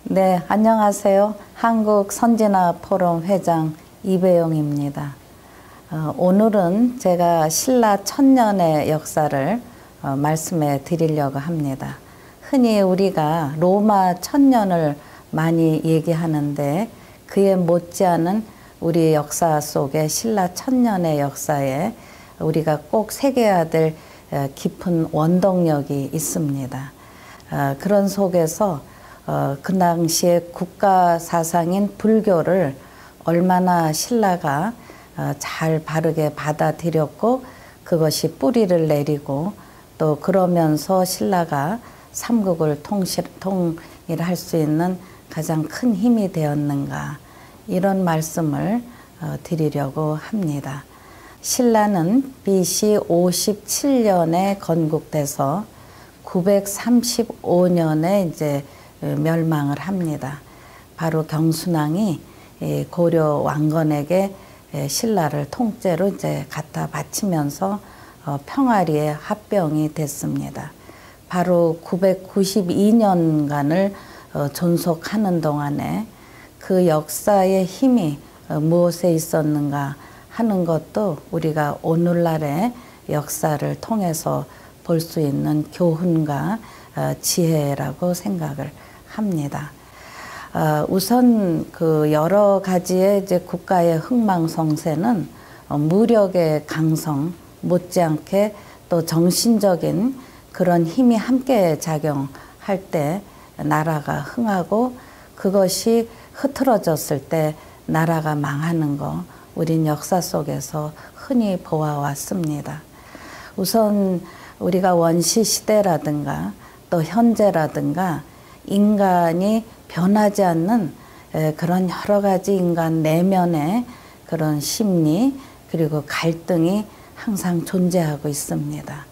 네, 안녕하세요. 한국선진화포럼 회장 이배용입니다. 오늘은 제가 신라 천년의 역사를 말씀해 드리려고 합니다. 흔히 우리가 로마 천년을 많이 얘기하는데 그에 못지않은 우리 역사 속에 신라 천년의 역사에 우리가 꼭 새겨야 될 깊은 원동력이 있습니다. 그런 속에서 그 당시에 국가 사상인 불교를 얼마나 신라가 잘 바르게 받아들였고 그것이 뿌리를 내리고 또 그러면서 신라가 삼국을 통일할 수 있는 가장 큰 힘이 되었는가, 이런 말씀을 드리려고 합니다. 신라는 BC 57년에 건국돼서 935년에 이제 멸망을 합니다. 바로 경순왕이 고려 왕건에게 신라를 통째로 이제 갖다 바치면서 평화리에 합병이 됐습니다. 바로 992년간을 존속하는 동안에 그 역사의 힘이 무엇에 있었는가 하는 것도 우리가 오늘날의 역사를 통해서 볼 수 있는 교훈과 지혜라고 생각을 합니다. 우선 그 여러 가지의 이제 국가의 흥망성쇠는 무력의 강성 못지않게 또 정신적인 그런 힘이 함께 작용할 때 나라가 흥하고, 그것이 흐트러졌을 때 나라가 망하는 거 우린 역사 속에서 흔히 보아왔습니다. 우선 우리가 원시시대라든가 또 현재라든가 인간이 변하지 않는 그런 여러 가지 인간 내면의 그런 심리 그리고 갈등이 항상 존재하고 있습니다.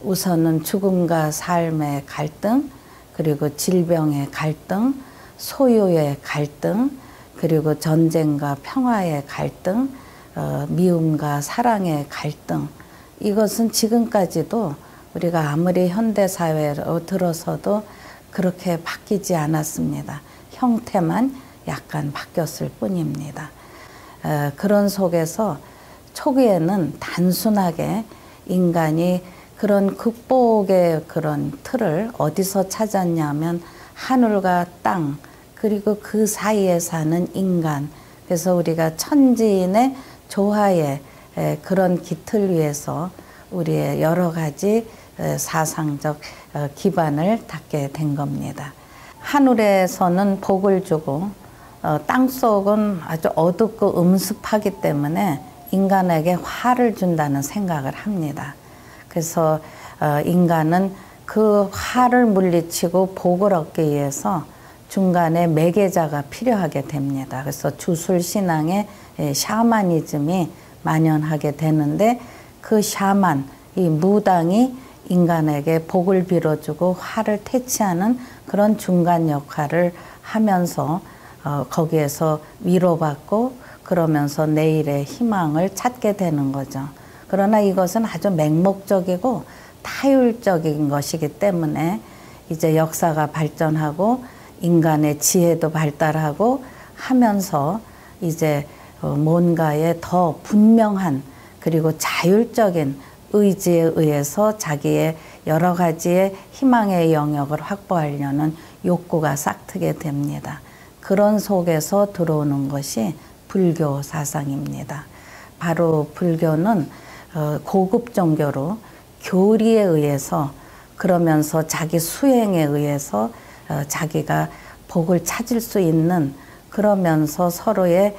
우선은 죽음과 삶의 갈등, 그리고 질병의 갈등, 소유의 갈등, 그리고 전쟁과 평화의 갈등, 미움과 사랑의 갈등, 이것은 지금까지도 우리가 아무리 현대사회로 들어서도 그렇게 바뀌지 않았습니다. 형태만 약간 바뀌었을 뿐입니다. 그런 속에서 초기에는 단순하게 인간이 그런 극복의 그런 틀을 어디서 찾았냐면 하늘과 땅, 그리고 그 사이에 사는 인간, 그래서 우리가 천지인의 조화의 그런 기틀 위에서 우리의 여러 가지 사상적 기반을 닦게 된 겁니다. 하늘에서는 복을 주고 땅속은 아주 어둡고 음습하기 때문에 인간에게 화를 준다는 생각을 합니다. 그래서 인간은 그 화를 물리치고 복을 얻기 위해서 중간에 매개자가 필요하게 됩니다. 그래서 주술신앙의 샤머니즘이 만연하게 되는데, 그 샤만, 이 무당이 인간에게 복을 빌어주고 화를 퇴치하는 그런 중간 역할을 하면서 거기에서 위로받고 그러면서 내일의 희망을 찾게 되는 거죠. 그러나 이것은 아주 맹목적이고 타율적인 것이기 때문에 이제 역사가 발전하고 인간의 지혜도 발달하고 하면서 이제 뭔가에 더 분명한 그리고 자율적인 의지에 의해서 자기의 여러 가지의 희망의 영역을 확보하려는 욕구가 싹트게 됩니다. 그런 속에서 들어오는 것이 불교 사상입니다. 바로 불교는 고급 종교로 교리에 의해서, 그러면서 자기 수행에 의해서 자기가 복을 찾을 수 있는, 그러면서 서로의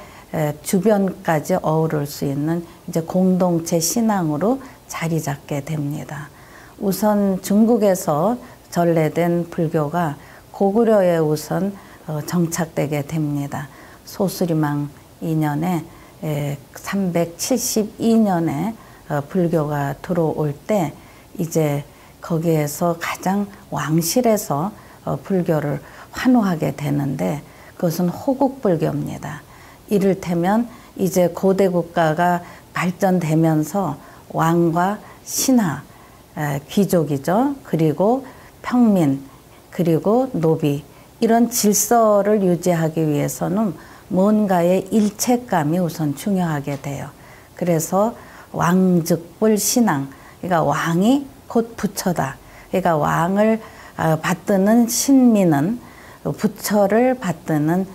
주변까지 어우를 수 있는 이제 공동체 신앙으로 자리 잡게 됩니다. 우선 중국에서 전래된 불교가 고구려에 우선 정착되게 됩니다. 소수리망 2년에 372년에 불교가 들어올 때 이제 거기에서 가장 왕실에서 불교를 환호하게 되는데, 그것은 호국불교입니다. 이를테면 이제 고대 국가가 발전되면서 왕과 신하, 귀족이죠. 그리고 평민, 그리고 노비, 이런 질서를 유지하기 위해서는 뭔가의 일체감이 우선 중요하게 돼요. 그래서 왕즉불 신앙, 그러니까 왕이 곧 부처다. 그러니까 왕을 받드는 신민은 부처를 받드는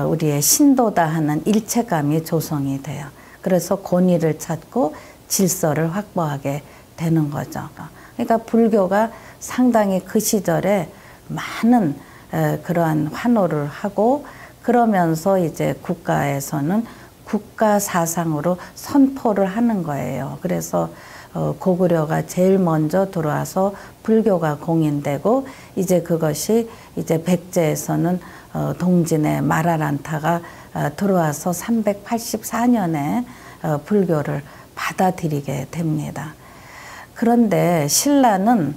우리의 신도다 하는 일체감이 조성이 돼요. 그래서 권위를 찾고 질서를 확보하게 되는 거죠. 그러니까 불교가 상당히 그 시절에 많은 그러한 환호를 하고 그러면서 이제 국가에서는 국가 사상으로 선포를 하는 거예요. 그래서 고구려가 제일 먼저 들어와서 불교가 공인되고 이제 그것이 이제 백제에서는 동진의 마라란타가 들어와서 384년에 불교를 받아들이게 됩니다. 그런데 신라는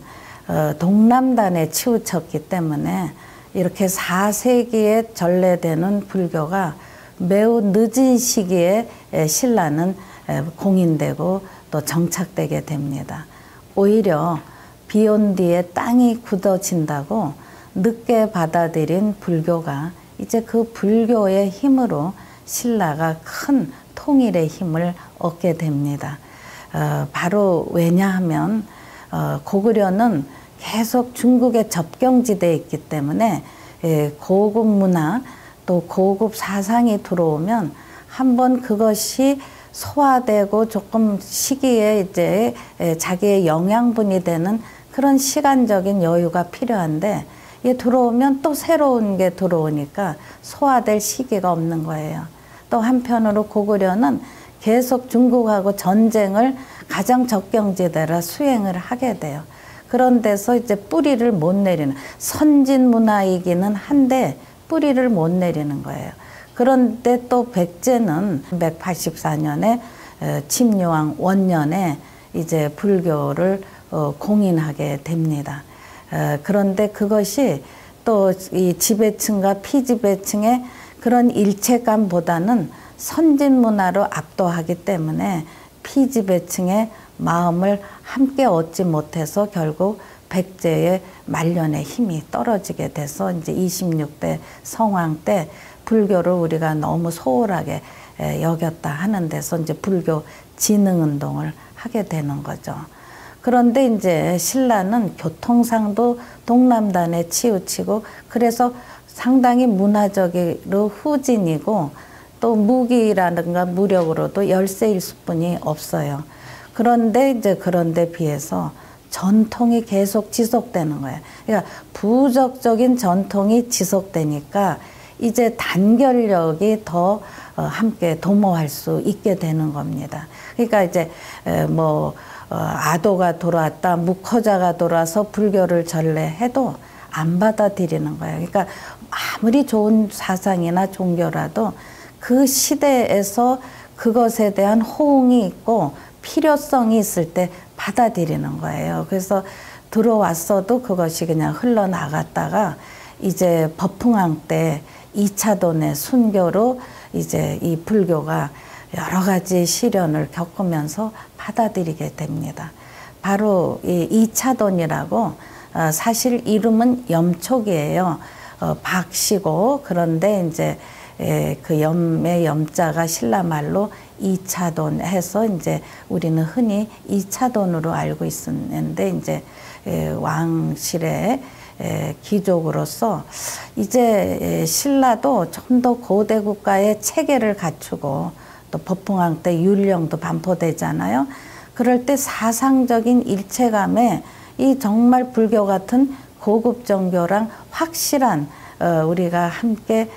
동남단에 치우쳤기 때문에 이렇게 4세기에 전래되는 불교가 매우 늦은 시기에 신라는 공인되고 또 정착되게 됩니다. 오히려 비온 뒤에 땅이 굳어진다고 늦게 받아들인 불교가 이제 그 불교의 힘으로 신라가 큰 통일의 힘을 얻게 됩니다. 바로 왜냐하면 고구려는 계속 중국의 접경지대에 있기 때문에 고급 문화 또 고급 사상이 들어오면 한번 그것이 소화되고 조금 시기에 이제 자기의 영양분이 되는 그런 시간적인 여유가 필요한데 이게 들어오면 또 새로운 게 들어오니까 소화될 시기가 없는 거예요. 또 한편으로 고구려는 계속 중국하고 전쟁을 가장 접경지대라 수행을 하게 돼요. 그런 데서 이제 뿌리를 못 내리는 선진 문화이기는 한데 뿌리를 못 내리는 거예요. 그런데 또 백제는 184년에 침유왕 원년에 이제 불교를 공인하게 됩니다. 그런데 그것이 또 이 지배층과 피지배층의 그런 일체감보다는 선진 문화로 압도하기 때문에 피지배층의 마음을 함께 얻지 못해서 결국 백제의 말년의 힘이 떨어지게 돼서 이제 26대 성황 때 불교를 우리가 너무 소홀하게 여겼다 하는 데서 이제 불교 진흥운동을 하게 되는 거죠. 그런데 이제 신라는 교통상도 동남단에 치우치고 그래서 상당히 문화적으로 후진이고 또 무기라든가 무력으로도 열세일 수뿐이 없어요. 그런데 이제 그런데 비해서 전통이 계속 지속되는 거예요. 그러니까 부적적인 전통이 지속되니까 이제 단결력이 더 함께 도모할 수 있게 되는 겁니다. 그러니까 이제 아도가 돌아왔다, 묵허자가 돌아와서 불교를 전래해도 안 받아들이는 거예요. 그러니까 아무리 좋은 사상이나 종교라도 그 시대에서 그것에 대한 호응이 있고 필요성이 있을 때 받아들이는 거예요. 그래서 들어왔어도 그것이 그냥 흘러나갔다가 이제 법흥왕 때 2차돈의 순교로 이제 이 불교가 여러 가지 시련을 겪으면서 받아들이게 됩니다. 바로 이 2차돈이라고 사실 이름은 염촉이에요. 박씨고 그런데 이제 그 염의 염자가 신라말로 2차돈 해서 이제 우리는 흔히 2차돈으로 알고 있었는데 이제 왕실의 귀족으로서 이제 신라도 좀 더 고대 국가의 체계를 갖추고 또 법흥왕 때 율령도 반포되잖아요. 그럴 때 사상적인 일체감에 이 정말 불교 같은 고급 종교랑 확실한 우리가 함께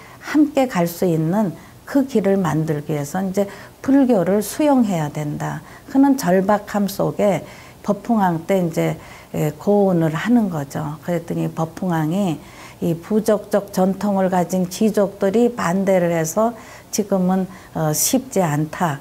갈 수 있는 그 길을 만들기 위해서 이제 불교를 수용해야 된다. 그런 절박함 속에 법흥왕 때 이제 고언을 하는 거죠. 그랬더니 법흥왕이 이 부적적 전통을 가진 귀족들이 반대를 해서 지금은 쉽지 않다.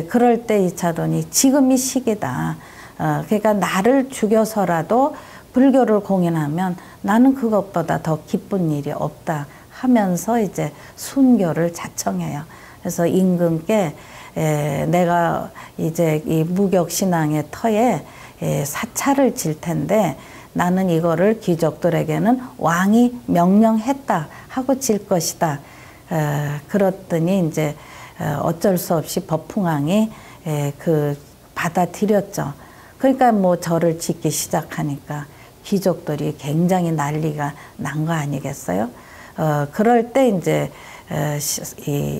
그럴 때 이차돈이 지금이 시기다. 그러니까 나를 죽여서라도 불교를 공인하면 나는 그것보다 더 기쁜 일이 없다 하면서 이제 순교를 자청해요. 그래서 임금께 내가 이제 이 무격신앙의 터에 사찰을 질 텐데 나는 이거를 귀족들에게는 왕이 명령했다 하고 질 것이다. 그랬더니 이제 어쩔 수 없이 법흥왕이 받아들였죠. 그러니까 뭐 절을 짓기 시작하니까 귀족들이 굉장히 난리가 난 거 아니겠어요? 그럴 때 이제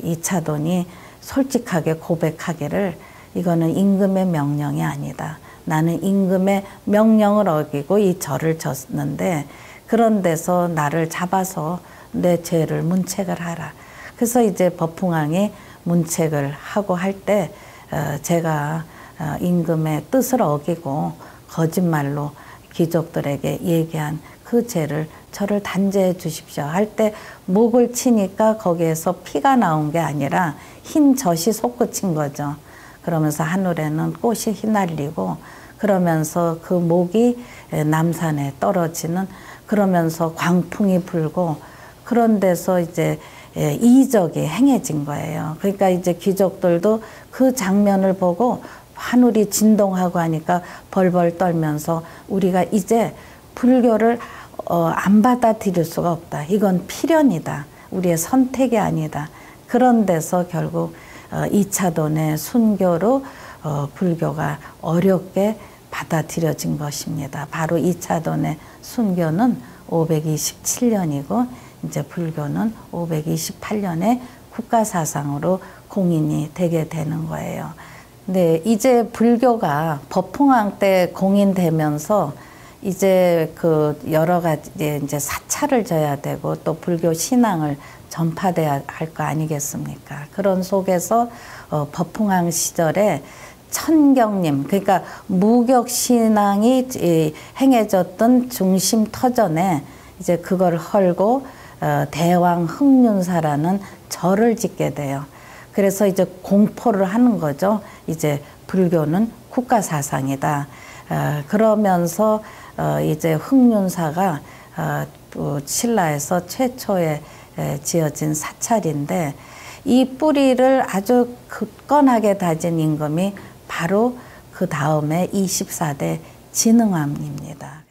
이차돈이 솔직하게 고백하기를 이거는 임금의 명령이 아니다. 나는 임금의 명령을 어기고 이 절을 졌는데 그런 데서 나를 잡아서 내 죄를 문책을 하라. 그래서 이제 법흥왕이 문책을 하고 할 때 제가 임금의 뜻을 어기고 거짓말로 귀족들에게 얘기한 그 죄를 저를 단죄해 주십시오 할 때 목을 치니까 거기에서 피가 나온 게 아니라 흰 젖이 솟구친 거죠. 그러면서 하늘에는 꽃이 휘날리고 그러면서 그 목이 남산에 떨어지는 그러면서 광풍이 불고 그런 데서 이제 이적이 행해진 거예요. 그러니까 이제 귀족들도 그 장면을 보고 하늘이 진동하고 하니까 벌벌 떨면서 우리가 이제 불교를 안 받아들일 수가 없다. 이건 필연이다. 우리의 선택이 아니다. 그런 데서 결국 이차돈의 순교로 불교가 어렵게 받아들여진 것입니다. 바로 이차돈의 순교는 527년이고 이제 불교는 528년에 국가사상으로 공인이 되게 되는 거예요. 네, 이제 불교가 법흥왕 때 공인되면서 이제 그 여러 가지 이제 사찰을 져야 되고 또 불교 신앙을 전파돼야 할 거 아니겠습니까? 그런 속에서 법흥왕 시절에 천경림, 그러니까 무격 신앙이 행해졌던 중심 터전에 이제 그걸 헐고 대왕 흥륜사라는 절을 짓게 돼요. 그래서 이제 공포를 하는 거죠. 이제 불교는 국가사상이다. 그러면서 이제 흥륜사가 신라에서 최초에 지어진 사찰인데 이 뿌리를 아주 굳건하게 다진 임금이 바로 그 다음에 24대 진흥왕입니다.